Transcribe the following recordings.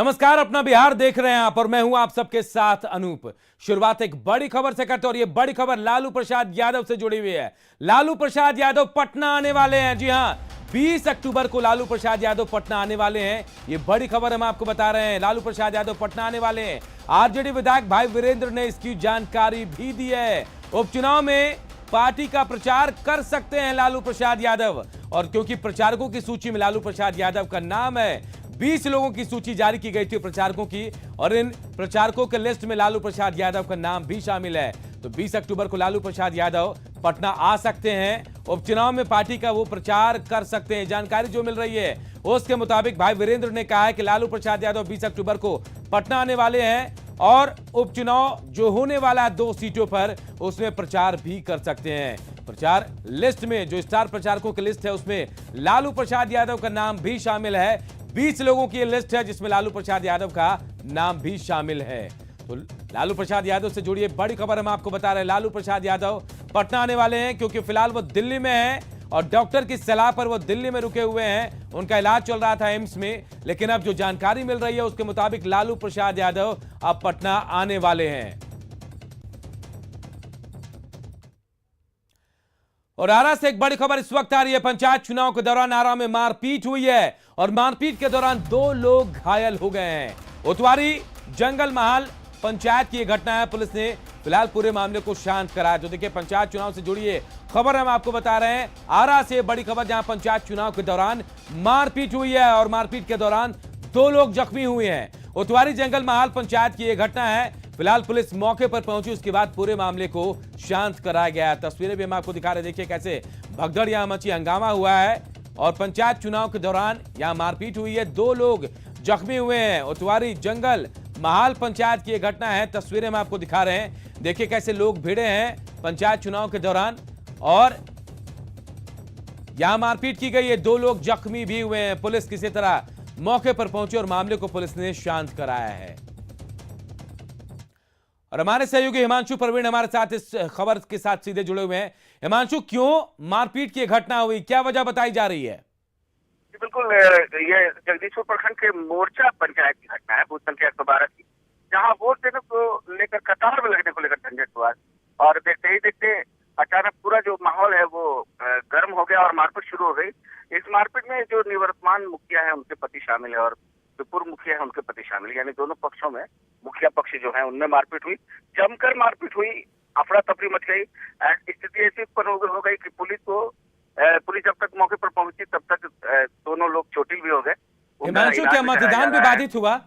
नमस्कार, अपना बिहार देख रहे हैं आप और मैं हूं आप सबके साथ अनूप। शुरुआत एक बड़ी खबर से करते हैं और ये बड़ी खबर लालू प्रसाद यादव से जुड़ी हुई है। लालू प्रसाद यादव पटना आने वाले हैं। जी हां, 20 अक्टूबर को लालू प्रसाद यादव पटना आने वाले हैं। ये बड़ी खबर हम आपको बता रहे हैं। लालू प्रसाद यादव पटना आने वाले हैं। आरजेडी विधायक भाई वीरेंद्र ने इसकी जानकारी भी दी है। उपचुनाव में पार्टी का प्रचार कर सकते हैं लालू प्रसाद यादव, और क्योंकि प्रचारकों की सूची में लालू प्रसाद यादव का नाम है, 20 लोगों की सूची जारी की गई थी प्रचारकों की, और इन प्रचारकों के लिस्ट में लालू प्रसाद यादव का नाम भी शामिल है। तो 20 अक्टूबर को लालू प्रसाद यादव पटना आ सकते हैं। उपचुनाव में पार्टी का वो प्रचार कर सकते हैं। जानकारी जो मिल रही है उसके मुताबिक भाई वीरेंद्र ने कहा है कि लालू प्रसाद यादव 20 अक्टूबर को पटना आने वाले हैं और उपचुनाव जो होने वाला है 2 सीटों पर, उसमें प्रचार भी कर सकते हैं। प्रचार लिस्ट में जो स्टार प्रचारकों की लिस्ट है उसमें लालू प्रसाद यादव का नाम भी शामिल है। 20 लोगों की लिस्ट है जिसमें लालू प्रसाद यादव का नाम भी शामिल है। तो लालू प्रसाद यादव से जुड़ी बड़ी खबर हम आपको बता रहे हैं। लालू प्रसाद यादव पटना आने वाले हैं क्योंकि फिलहाल वो दिल्ली में हैं और डॉक्टर की सलाह पर वो दिल्ली में रुके हुए हैं। उनका इलाज चल रहा था एम्स में, लेकिन अब जो जानकारी मिल रही है उसके मुताबिक लालू प्रसाद यादव अब पटना आने वाले हैं। और आरा से एक बड़ी खबर इस वक्त आ रही है। पंचायत चुनाव के दौरान आरा में मारपीट हुई है और मारपीट के दौरान 2 लोग घायल हो गए हैं। उतवारी जंगल महाल पंचायत की यह घटना है। पुलिस ने फिलहाल पूरे मामले को शांत कराया। तो देखिए, पंचायत चुनाव से जुड़ी है खबर हम आपको बता रहे हैं। आरा से बड़ी खबर, जहां पंचायत चुनाव के दौरान मारपीट हुई है और मारपीट के दौरान 2 लोग जख्मी हुए हैं। उतवारी जंगल महाल पंचायत की यह घटना है। फिलहाल पुलिस मौके पर पहुंची, उसके बाद पूरे मामले को शांत कराया गया। तस्वीरें भी हम आपको दिखा रहे हैं। देखिए कैसे भगदड़ यहां मची, हंगामा हुआ है और पंचायत चुनाव के दौरान यहां मारपीट हुई है। 2 लोग जख्मी हुए हैं। उतवारी जंगल महाल पंचायत की यह घटना है। तस्वीरें हम आपको दिखा रहे हैं। देखिए कैसे लोग भिड़े हैं पंचायत चुनाव के दौरान और यहां मारपीट की गई है। 2 लोग जख्मी भी हुए हैं। पुलिस किसी तरह मौके पर पहुंची और मामले को पुलिस ने शांत कराया है। और हमारे सहयोगी हिमांशु प्रवीण हमारे साथ इस खबर के साथ सीधे जुड़े हुए हैं। हिमांशु, क्यों मारपीट की घटना हुई, क्या वजह बताई जा रही है? बिल्कुल, ये जगदीशपुर प्रखंड के मोर्चा पंचायत की घटना है, बूथ संख्या 112 की, जहां वोट देने को लेकर कतार में लगने को लेकर झंझट हुआ और देखते ही देखते अचानक पूरा जो माहौल है वो गर्म हो गया और मारपीट शुरू हो गई। इस मारपीट में जो निवर्तमान मुखिया है उनके पति शामिल है और जो पूर्व मुखिया है उनके पति शामिल, यानी दोनों पक्षों में मुखिया पक्ष जो है उनमें मारपीट हुई, जमकर मारपीट हुई, अफरा तफरी मच गई। स्थिति ऐसी उत्पन्न हो गई कि पुलिस जब तक मौके पर पहुंची तब तक दोनों लोग चोटिल भी हो गए। हिमांशु, क्या मतदान भी बाधित हुआ?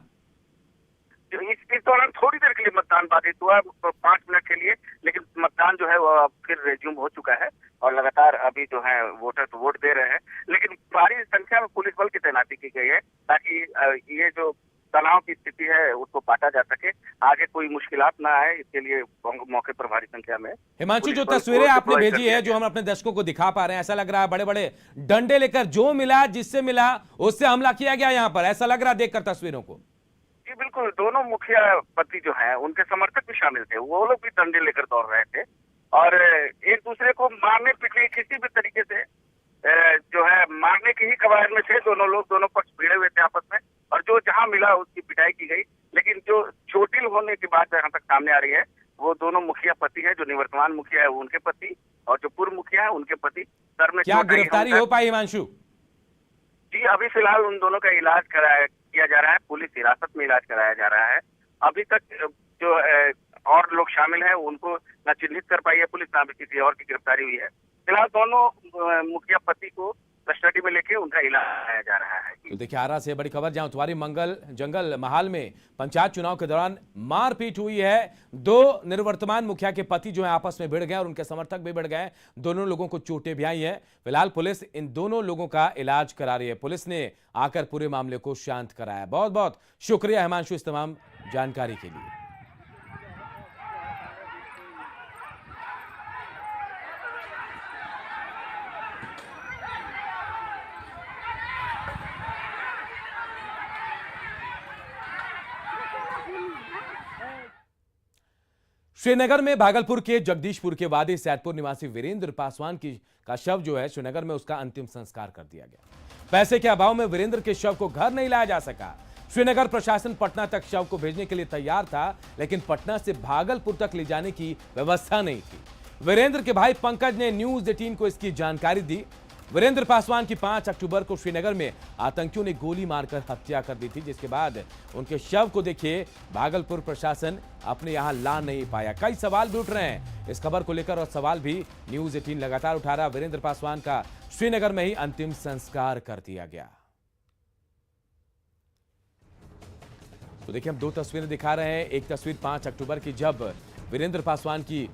इस दौरान थोड़ी देर के लिए मतदान बाधित हुआ, 5 मिनट के लिए, लेकिन मतदान जो है वो फिर रेज्यूम हो चुका है और लगातार अभी जो है वोटर तो वोट दे रहे हैं, लेकिन भारी संख्या में पुलिस बल की तैनाती की गई है ताकि ये जो तनाव की स्थिति है उसको काटा जा सके, आगे कोई मुश्किलात ना आए, इसके लिए मौके पर भारी संख्या में। हिमांशु, जो तस्वीरें आपने भेजी है, जो हम अपने दर्शकों को दिखा पा रहे हैं, ऐसा लग रहा है बड़े बड़े डंडे लेकर जो मिला, जिससे मिला उससे हमला किया गया यहाँ पर, ऐसा लग रहा है देखकर तस्वीरों को। जी बिल्कुल, दोनों मुखिया पति जो है उनके समर्थक भी शामिल थे, वो लोग भी डंडे लेकर दौड़ रहे थे और एक दूसरे को मारने पीटने किसी भी तरीके से जो है मारने की ही कवायद में थे दोनों लोग। दोनों पक्ष भिड़े हुए थे आपस में और जो जहां मिला उसकी पिटाई की गई, लेकिन जो चोटिल होने की बात यहाँ तक सामने आ रही है वो दोनों मुखिया पति है। जो निवर्तमान मुखिया है उनके पति और जो पूर्व मुखिया है उनके पति। सर में क्या गिरफ्तारी हो पाई हिमांशु? जी, अभी फिलहाल उन दोनों का इलाज किया जा रहा है, पुलिस हिरासत में इलाज कराया जा रहा है। अभी तक जो और लोग शामिल हैं उनको न चिन्हित कर पाई है पुलिस, ना भी किसी और की गिरफ्तारी हुई है। फिलहाल दोनों मुखिया पति को कस्टडी में लेके उनका इलाज कराया जा रहा है। तो देखिए, आरा से बड़ी खबर, जहां उतवारी जंगल महाल में पंचायत चुनाव के दौरान मारपीट हुई है। 2 निवर्तमान मुखिया के पति जो है आपस में भिड़ गए और उनके समर्थक भी भिड़ गए। दोनों लोगों को चोटें भी आई हैं। फिलहाल पुलिस इन दोनों लोगों का इलाज करा रही है। पुलिस ने आकर पूरे मामले को शांत कराया। बहुत बहुत शुक्रिया हिमांशु इस तमाम जानकारी के लिए। श्रीनगर में भागलपुर के जगदीशपुर के वादी सैदपुर निवासी वीरेंद्र पासवान का शव जो है श्रीनगर में उसका अंतिम संस्कार कर दिया गया। पैसे के अभाव में वीरेंद्र के शव को घर नहीं लाया जा सका। श्रीनगर प्रशासन पटना तक शव को भेजने के लिए तैयार था, लेकिन पटना से भागलपुर तक ले जाने की व्यवस्था नहीं थी। वीरेंद्र के भाई पंकज ने न्यूज 18 को इसकी जानकारी दी। वीरेंद्र पासवान की 5 अक्टूबर को श्रीनगर में आतंकियों ने गोली मारकर हत्या कर दी थी, जिसके बाद उनके शव को देखिए भागलपुर प्रशासन अपने यहां ला नहीं पाया। कई सवाल भी उठ रहे हैं इस खबर को लेकर और सवाल भी न्यूज 18 लगातार उठा रहा। वीरेंद्र पासवान का श्रीनगर में ही अंतिम संस्कार कर दिया गया। तो देखिए हम 2 तस्वीरें दिखा रहे हैं। एक तस्वीर 5 अक्टूबर की, जब वीरेंद्र पासवान की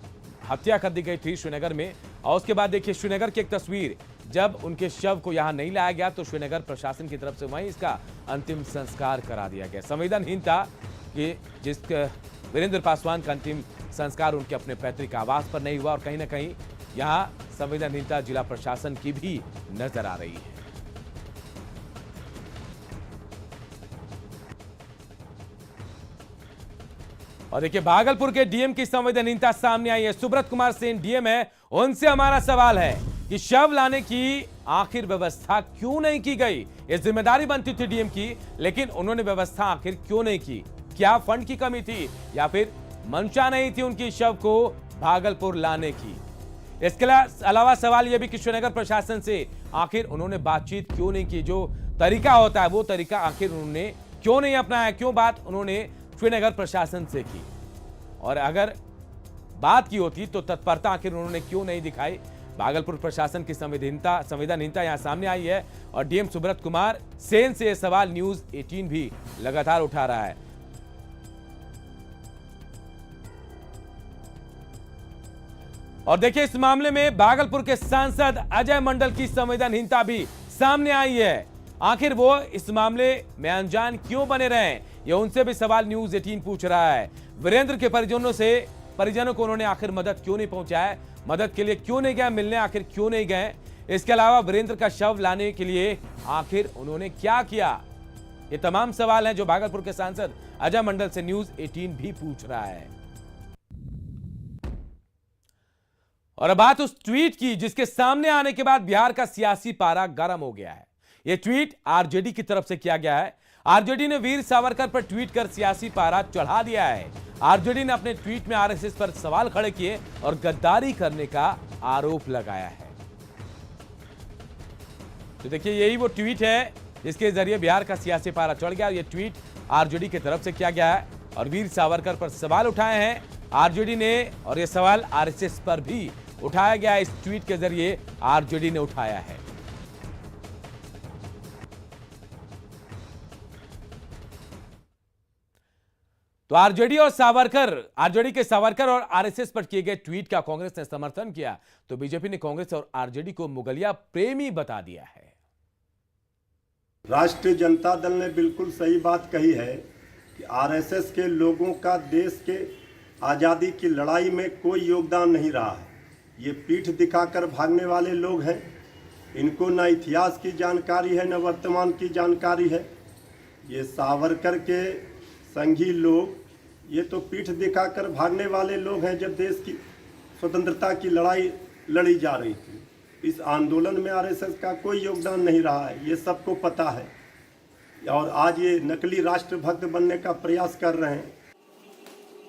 हत्या कर दी गई थी श्रीनगर में, और उसके बाद देखिए श्रीनगर की एक तस्वीर जब उनके शव को यहां नहीं लाया गया तो श्रीनगर प्रशासन की तरफ से वहीं इसका अंतिम संस्कार करा दिया गया। संवेदनहीनता कि वीरेंद्र पासवान का अंतिम संस्कार उनके अपने पैतृक आवास पर नहीं हुआ, और कहीं ना कहीं यहां संवेदनहीनता जिला प्रशासन की भी नजर आ रही है। और देखिए भागलपुर के डीएम की संवेदनहीनता सामने आई है। सुब्रत कुमार सेन डीएम है, उनसे हमारा सवाल है कि शव लाने की आखिर व्यवस्था क्यों नहीं की गई। ये जिम्मेदारी बनती थी डीएम की, लेकिन उन्होंने व्यवस्था आखिर क्यों नहीं की। क्या फंड की कमी थी या फिर मंशा नहीं थी उनकी शव को भागलपुर लाने की। इसके अलावा सवाल यह भी कि श्रीनगर प्रशासन से आखिर उन्होंने बातचीत क्यों नहीं की। जो तरीका होता है वो तरीका आखिर उन्होंने क्यों नहीं अपनाया, क्यों बात उन्होंने श्रीनगर प्रशासन से की, और अगर बात की होती तो तत्परता आखिर उन्होंने क्यों नहीं दिखाई। भागलपुर प्रशासन की संवेदनहीनता यहां सामने आई है, और डीएम सुब्रत कुमार सेन से यह सवाल न्यूज 18 भी लगातार उठा रहा है। और देखिए इस मामले में भागलपुर के सांसद अजय मंडल की संवेदनहीनता भी सामने आई है। आखिर वो इस मामले में अनजान क्यों बने रहे, ये उनसे भी सवाल न्यूज 18 पूछ रहा है। वीरेंद्र के परिजनों को उन्होंने आखिर मदद क्यों नहीं पहुंचाया, मदद के लिए क्यों नहीं गए, मिलने आखिर क्यों नहीं गए। इसके अलावा वीरेंद्र का शव लाने के लिए आखिर उन्होंने क्या किया, ये तमाम सवाल हैं जो भागलपुर के सांसद अजय मंडल से न्यूज 18 भी पूछ रहा है। और अब बात उस ट्वीट की जिसके सामने आने के बाद बिहार का सियासी पारा गर्म हो गया है। यह ट्वीट आरजेडी की तरफ से किया गया है। आरजेडी ने वीर सावरकर पर ट्वीट कर सियासी पारा चढ़ा दिया है। आरजेडी ने अपने ट्वीट में आरएसएस पर सवाल खड़े किए और गद्दारी करने का आरोप लगाया है। तो देखिए यही वो ट्वीट है जिसके जरिए बिहार का सियासी पारा चढ़ गया। यह ट्वीट आरजेडी की तरफ से किया गया है और वीर सावरकर पर सवाल उठाए हैं आरजेडी ने, और यह सवाल आरएसएस पर भी उठाया गया। इस ट्वीट के जरिए आरजेडी ने उठाया है। तो आरजेडी के सावरकर और आरएसएस पर किए गए ट्वीट का कांग्रेस ने समर्थन किया, तो बीजेपी ने कांग्रेस और आरजेडी को मुगलिया प्रेमी बता दिया है। राष्ट्रीय जनता दल ने बिल्कुल सही बात कही है कि आरएसएस के लोगों का देश के आज़ादी की लड़ाई में कोई योगदान नहीं रहा है। ये पीठ दिखाकर भागने वाले लोग हैं। इनको न इतिहास की जानकारी है, न वर्तमान की जानकारी है। ये सावरकर के संघी लोग, ये तो पीठ दिखाकर भागने वाले लोग हैं। जब देश की स्वतंत्रता की लड़ाई लड़ी जा रही थी, इस आंदोलन में आरएसएस का कोई योगदान नहीं रहा है, ये सबको पता है। और आज ये नकली राष्ट्रभक्त बनने का प्रयास कर रहे हैं।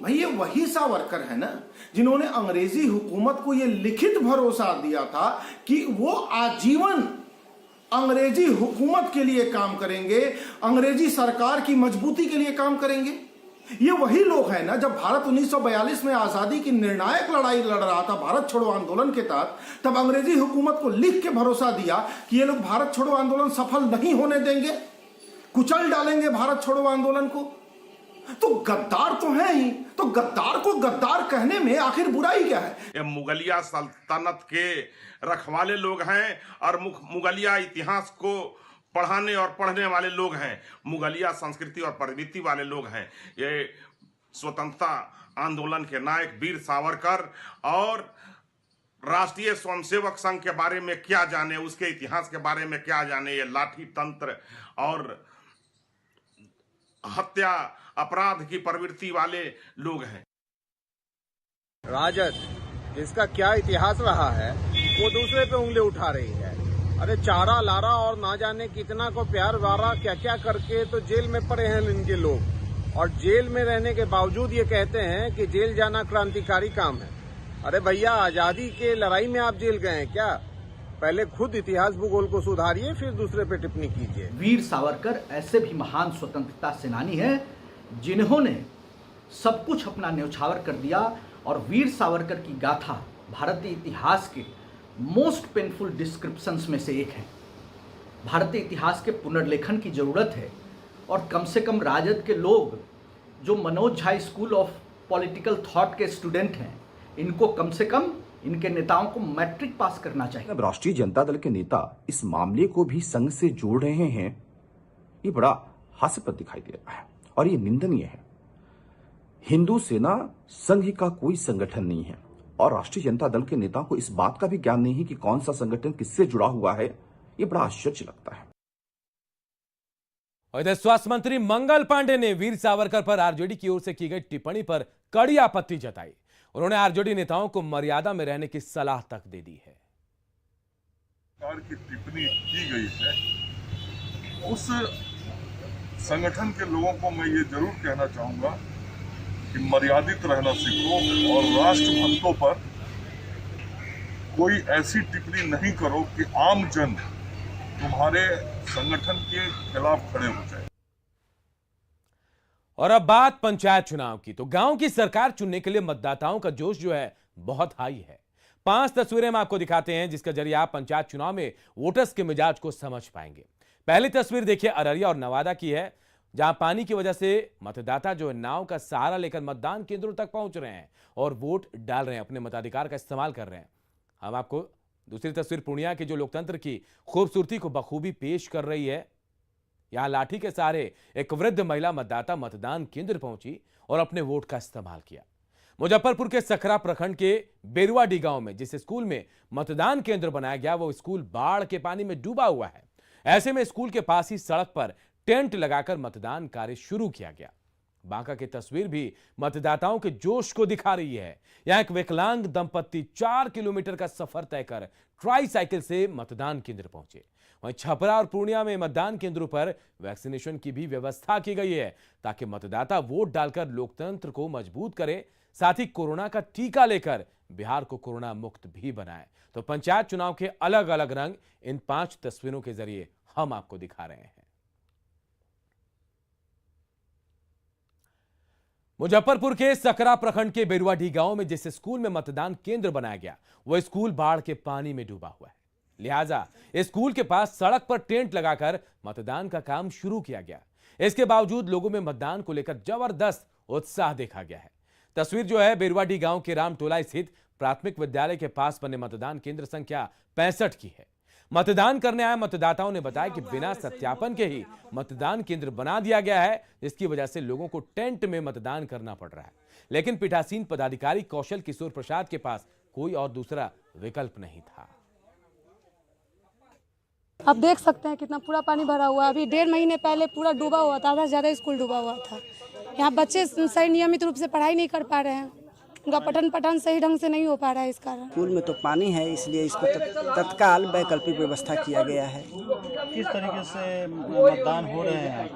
भाई ये वही सावरकर है ना जिन्होंने अंग्रेजी हुकूमत को ये लिखित भरोसा दिया था कि वो आजीवन अंग्रेजी हुकूमत के लिए काम करेंगे, अंग्रेजी सरकार की मजबूती के लिए काम करेंगे। ये वही लोग हैं ना, जब भारत 1942 में आजादी की निर्णायक लड़ाई लड़ रहा था भारत छोड़ो आंदोलन के तहत, तब अंग्रेजी हुकूमत को लिख के भरोसा दिया कि ये लोग भारत छोड़ो आंदोलन सफल नहीं होने देंगे, कुचल डालेंगे भारत छोड़ो आंदोलन को। तो गद्दार तो है ही, तो गद्दार को गद्दार कहने में आखिर बुराई क्या है। ये मुगलिया सल्तनत के रखवाले लोग हैं और मुगलिया इतिहास को पढ़ाने और पढ़ने वाले लोग हैं, मुगलिया संस्कृति और प्रवृत्ति वाले लोग हैं। ये स्वतंत्रता आंदोलन के नायक वीर सावरकर और राष्ट्रीय स्वयंसेवक संघ के बारे में क्या जाने, उसके इतिहास के बारे में क्या जाने। ये लाठी तंत्र और हत्या अपराध की प्रवृत्ति वाले लोग हैं। राजद जिसका क्या इतिहास रहा है वो दूसरे पे उंगली उठा रही है। अरे चारा लारा और ना जाने कितना को प्यार वारा क्या क्या करके तो जेल में पड़े हैं इनके लोग, और जेल में रहने के बावजूद ये कहते हैं कि जेल जाना क्रांतिकारी काम है। अरे भैया, आजादी के लड़ाई में आप जेल गए हैं क्या? पहले खुद इतिहास भूगोल को सुधारिए, फिर दूसरे पे टिप्पणी कीजिए। वीर सावरकर ऐसे भी महान स्वतंत्रता सेनानी हैं जिन्होंने सब कुछ अपना न्यौछावर कर दिया, और वीर सावरकर की गाथा भारतीय इतिहास के मोस्ट पेनफुल डिस्क्रिप्शंस में से एक है। भारतीय इतिहास के पुनर्लेखन की जरूरत है, और कम से कम राजद के लोग जो Manoj Jha school of political thought के स्टूडेंट हैं, इनको कम से कम इनके नेताओं को मैट्रिक पास करना चाहिए। अब राष्ट्रीय जनता दल के नेता इस मामले को भी संघ से जोड़ रहे हैं, ये बड़ा हास्यप्रद दिखाई दे रहा है और ये निंदनीय है। हिंदू सेना संघ का कोई संगठन नहीं है, और राष्ट्रीय जनता दल के नेताओं को इस बात का भी ज्ञान नहीं है कि कौन सा संगठन किससे जुड़ा हुआ है। ये बड़ा आश्चर्य लगता है। और इधर स्वास्थ्य मंत्री मंगल पांडे ने वीर सावरकर पर आरजेडी की ओर से की गई टिप्पणी पर कड़ी आपत्ति जताई। उन्होंने आरजेडी नेताओं को मर्यादा में रहने की सलाह तक दे दी है। सरकार की टिप्पणी की गई है, उस संगठन के लोगों को मैं ये जरूर कहना चाहूंगा कि मर्यादित रहना सीखो, और राष्ट्रभक्तों पर कोई ऐसी टिप्पणी नहीं करो कि आम जन तुम्हारे संगठन के खिलाफ खड़े हो जाए। और अब बात पंचायत चुनाव की, तो गांव की सरकार चुनने के लिए मतदाताओं का जोश जो है बहुत हाई है। 5 तस्वीरें हम आपको दिखाते हैं जिसके जरिए आप पंचायत चुनाव में वोटर्स के मिजाज को समझ पाएंगे। पहली तस्वीर देखिए अररिया और नवादा की है, जहां पानी की वजह से मतदाता जो है नाव का सहारा लेकर मतदान केंद्रों तक पहुंच रहे हैं और वोट डाल रहे हैं, अपने मताधिकार का इस्तेमाल कर रहे हैं। हम आपको दूसरी तस्वीर पूर्णिया की जो लोकतंत्र की खूबसूरती को बखूबी पेश कर रही है। यहां लाठी के सहारे एक वृद्ध महिला मतदाता मतदान केंद्र पहुंची और अपने वोट का इस्तेमाल किया। मुजफ्फरपुर के सकरा प्रखंड के बेरुआडी गांव में जिस स्कूल में मतदान केंद्र बनाया गया वो स्कूल बाढ़ के पानी में डूबा हुआ है। ऐसे में स्कूल के पास ही सड़क पर टेंट लगाकर मतदान कार्य शुरू किया गया। बांका की तस्वीर भी मतदाताओं के जोश को दिखा रही है। यहां एक विकलांग दंपत्ति 4 किलोमीटर का सफर तय कर ट्राईसाइकिल से मतदान केंद्र पहुंचे। वहीं छपरा और पूर्णिया में मतदान केंद्रों पर वैक्सीनेशन की भी व्यवस्था की गई है ताकि मतदाता वोट डालकर लोकतंत्र को मजबूत करे, साथ ही कोरोना का टीका लेकर बिहार को कोरोना मुक्त भी बनाए। तो पंचायत चुनाव के अलग अलग रंग इन 5 तस्वीरों के जरिए हम आपको दिखा रहे हैं। मुजफ्फरपुर के सकरा प्रखंड के बेरुआडी गांव में जिस स्कूल में मतदान केंद्र बनाया गया वह स्कूल बाढ़ के पानी में डूबा हुआ है। लिहाजा स्कूल के पास सड़क पर टेंट लगाकर मतदान का काम शुरू किया गया। इसके बावजूद लोगों में मतदान को लेकर जबरदस्त उत्साह देखा गया है। तस्वीर जो है बेरुआडी गांव के रामटोला स्थित प्राथमिक विद्यालय के पास बने मतदान केंद्र संख्या 65 की है। मतदान करने आए मतदाताओं ने बताया कि बिना सत्यापन के ही मतदान केंद्र बना दिया गया है, जिसकी वजह से लोगों को टेंट में मतदान करना पड़ रहा है। लेकिन पीठासीन पदाधिकारी कौशल किशोर प्रसाद के पास कोई और दूसरा विकल्प नहीं था। आप देख सकते हैं कितना पूरा पानी भरा हुआ है। अभी 1.5 महीने पहले पूरा डूबा हुआ था, आधा से ज्यादा स्कूल डूबा हुआ था। यहाँ बच्चे सही नियमित रूप से पढ़ाई नहीं कर पा रहे हैं, उनका पठन सही ढंग से नहीं हो पा रहा है। इस कारण स्कूल में तो पानी है, इसलिए इसको तत्काल वैकल्पिक व्यवस्था किया गया है। किस तरीके से मतदान हो रहे हैं?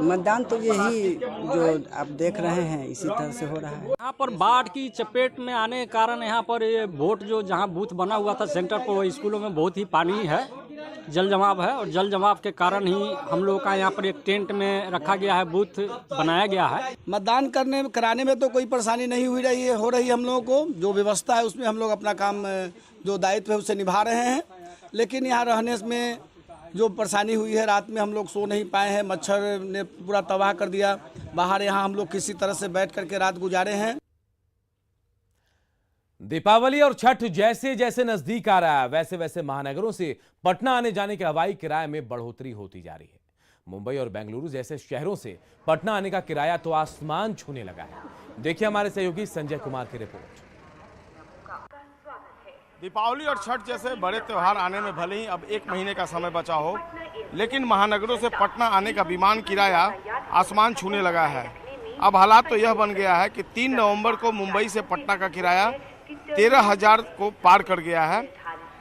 मतदान तो यही जो आप देख रहे हैं इसी तरह से हो रहा है। यहाँ पर बाढ़ की चपेट में आने के कारण यहाँ पर ये वोट जो जहाँ बूथ बना हुआ था सेंटर पर, वो स्कूलों में बहुत ही पानी है, जल जमाव है, और जल जमाव के कारण ही हम लोगों का यहाँ पर एक टेंट में रखा गया है, बूथ बनाया गया है। मतदान कराने में तो कोई परेशानी नहीं हो रही हम लोगों को। जो व्यवस्था है उसमें हम लोग अपना काम जो दायित्व है उसे निभा रहे हैं। लेकिन यहाँ रहने में जो परेशानी हुई है, रात में हम लोग सो नहीं पाए हैं, मच्छर ने पूरा तबाह कर दिया। बाहर यहाँ हम लोग किसी तरह से बैठ करके रात गुजारे हैं। दीपावली और छठ जैसे जैसे नजदीक आ रहा है वैसे वैसे महानगरों से पटना आने जाने के हवाई किराए में बढ़ोतरी होती जा रही है। मुंबई और बेंगलुरु जैसे शहरों से पटना आने का किराया तो आसमान छूने लगा है। देखिए हमारे सहयोगी संजय कुमार की रिपोर्ट। दीपावली और छठ जैसे बड़े त्योहार आने में भले ही अब 1 महीने का समय बचा हो, लेकिन महानगरों से पटना आने का विमान किराया आसमान छूने लगा है। अब हालात तो यह बन गया है कि 3 नवंबर को मुंबई से पटना का किराया 13,000 को पार कर गया है।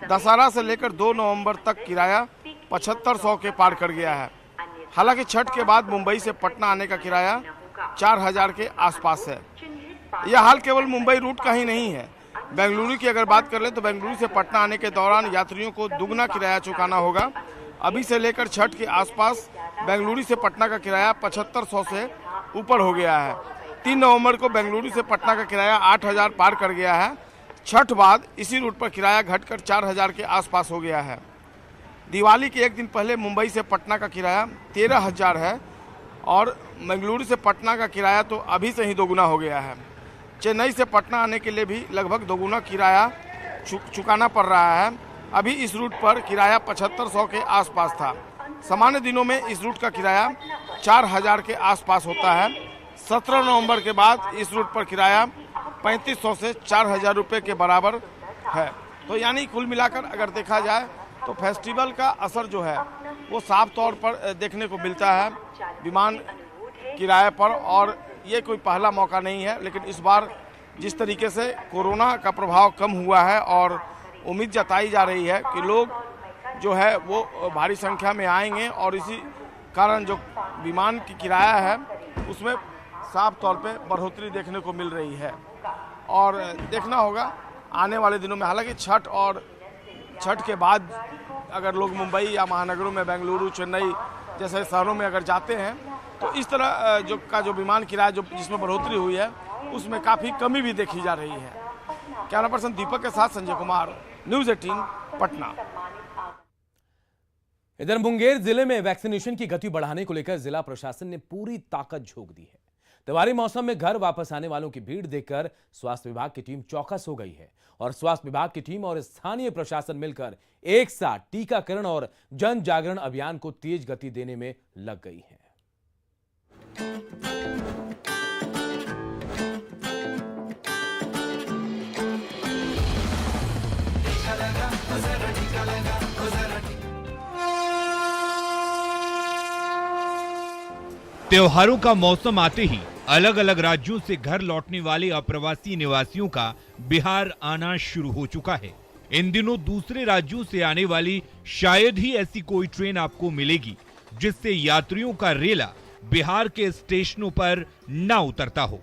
दशहरा से लेकर 2 नवंबर तक किराया 7500 के पार कर गया है। हालांकि छठ के बाद मुंबई से पटना आने का किराया 4000 के आसपास है। यह हाल केवल मुंबई रूट का ही नहीं है। बेंगलुरु की अगर बात कर लें तो बेंगलुरु से पटना आने के दौरान यात्रियों को दुगना किराया चुकाना होगा। अभी से लेकर छठ के आसपास बेंगलुरु से पटना का किराया 7500 से ऊपर हो गया है। 3 नवंबर को बेंगलुरु से पटना का किराया 8000 पार कर गया है। छठ बाद इसी रूट पर किराया घटकर 4000 के आसपास हो गया है। दिवाली के एक दिन पहले मुंबई से पटना का किराया 13000 है और बेंगलुरु से पटना का किराया तो अभी से ही दोगुना हो गया है। चेन्नई से पटना आने के लिए भी लगभग दोगुना किराया चुकाना पड़ रहा है। अभी इस रूट पर किराया 7500 के आसपास था। सामान्य दिनों में इस रूट का किराया 4000 के आसपास होता है। 17 नवंबर के बाद इस रूट पर किराया 3500 से 4000 रुपये के बराबर है। तो यानी कुल मिलाकर अगर देखा जाए तो फेस्टिवल का असर जो है वो साफ तौर पर देखने को मिलता है विमान किराए पर। और ये कोई पहला मौका नहीं है, लेकिन इस बार जिस तरीके से कोरोना का प्रभाव कम हुआ है और उम्मीद जताई जा रही है कि लोग जो है वो भारी संख्या में आएंगे और इसी कारण जो विमान की किराया है उसमें साफ तौर पे बढ़ोतरी देखने को मिल रही है। और देखना होगा आने वाले दिनों में। हालांकि छठ के बाद अगर लोग मुंबई या महानगरों में बेंगलुरु, चेन्नई जैसे शहरों में अगर जाते हैं तो इस तरह जो विमान किराया जिसमें बढ़ोतरी हुई है उसमें काफ़ी कमी भी देखी जा रही है। कैमरा पर्सन दीपक के साथ संजय कुमार, न्यूज़ 18 पटना। इधर मुंगेर जिले में वैक्सीनेशन की गति बढ़ाने को लेकर जिला प्रशासन ने पूरी ताकत झोंक दी है। त्योहारी मौसम में घर वापस आने वालों की भीड़ देखकर स्वास्थ्य विभाग की टीम चौकस हो गई है और स्वास्थ्य विभाग की टीम और स्थानीय प्रशासन मिलकर एक साथ टीकाकरण और जन जागरण अभियान को तेज गति देने में लग गई है। त्योहारों का मौसम आते ही अलग अलग राज्यों से घर लौटने वाले अप्रवासी निवासियों का बिहार आना शुरू हो चुका है। इन दिनों दूसरे राज्यों से आने वाली शायद ही ऐसी कोई ट्रेन आपको मिलेगी जिससे यात्रियों का रेला बिहार के स्टेशनों पर न उतरता हो।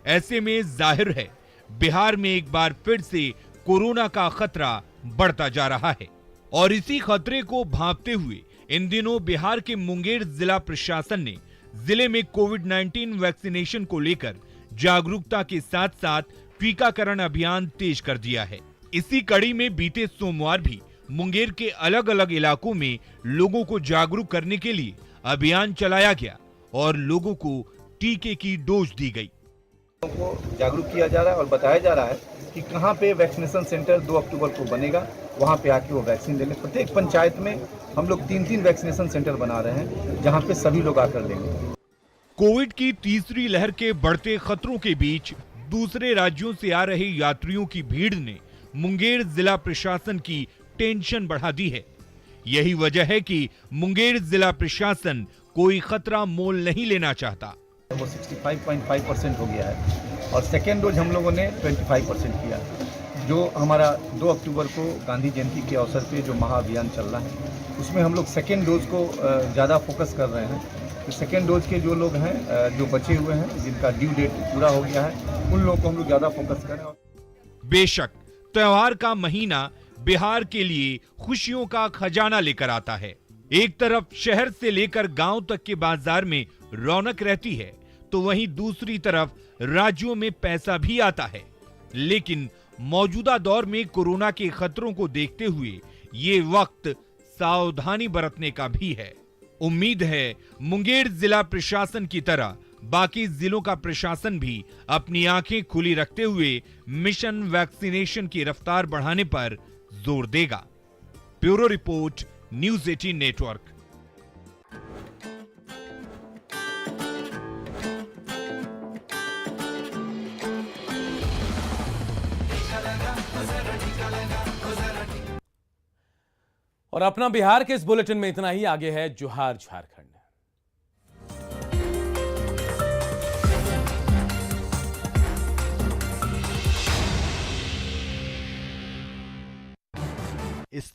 ऐसे में जाहिर है बिहार में एक बार फिर से कोरोना का खतरा बढ़ता जा रहा है और इसी खतरे को भांपते हुए इन दिनों बिहार के मुंगेर जिला प्रशासन ने जिले में कोविड-19 वैक्सीनेशन को लेकर जागरूकता के साथ साथ टीकाकरण अभियान तेज कर दिया है। इसी कड़ी में बीते सोमवार भी मुंगेर के अलग अलग इलाकों में लोगों को जागरूक करने के लिए अभियान चलाया गया और लोगों को टीके की डोज दी गई। लोगों को जागरूक किया जा रहा है और बताया जा रहा है कि कहां पे वैक्सीनेशन सेंटर 2 अक्टूबर को बनेगा, वहां पे आके वो वैक्सीन ले लें। प्रत्येक पंचायत में हम लोग 3-3 वैक्सीनेशन सेंटर बना रहे हैं जहां पे सभी लोग आकर लेंगे। कोविड की तीसरी लहर के बढ़ते खतरों के बीच दूसरे राज्यों से आ रहे यात्रियों की भीड़ ने मुंगेर जिला प्रशासन की टेंशन बढ़ा दी है। यही वजह है कि मुंगेर जिला प्रशासन कोई खतरा मोल नहीं लेना चाहता। वो 65.5% हो गया है और सेकेंड डोज हम लोगों ने 25% किया। जो हमारा 2 अक्टूबर को गांधी जयंती के अवसर पे जो महाअभियान चल रहा है उसमें हम लोग सेकेंड डोज को ज़्यादा फोकस कर रहे हैं। तो सेकेंड डोज के जो लोग हैं जो बचे हुए हैं जिनका ड्यू डेट पूरा हो गया है उन लोगों को हम लोग ज़्यादा फोकस करें। बेशक त्योहार का महीना बिहार के लिए खुशियों का खजाना लेकर आता है। एक तरफ शहर से लेकर गांव तक के बाजार में रौनक रहती है तो वहीं दूसरी तरफ राज्यों में पैसा भी आता है। लेकिन मौजूदा दौर में कोरोना के खतरों को देखते हुए ये वक्त सावधानी बरतने का भी है। उम्मीद है मुंगेर जिला प्रशासन की तरह बाकी जिलों का प्रशासन भी अपनी आंखें खुली रखते हुए मिशन वैक्सीनेशन की रफ्तार बढ़ाने पर जोर देगा। Bureau report, news 18 network. और अपना बिहार के इस बुलेटिन में इतना ही। आगे है जोहार झारखंड। इस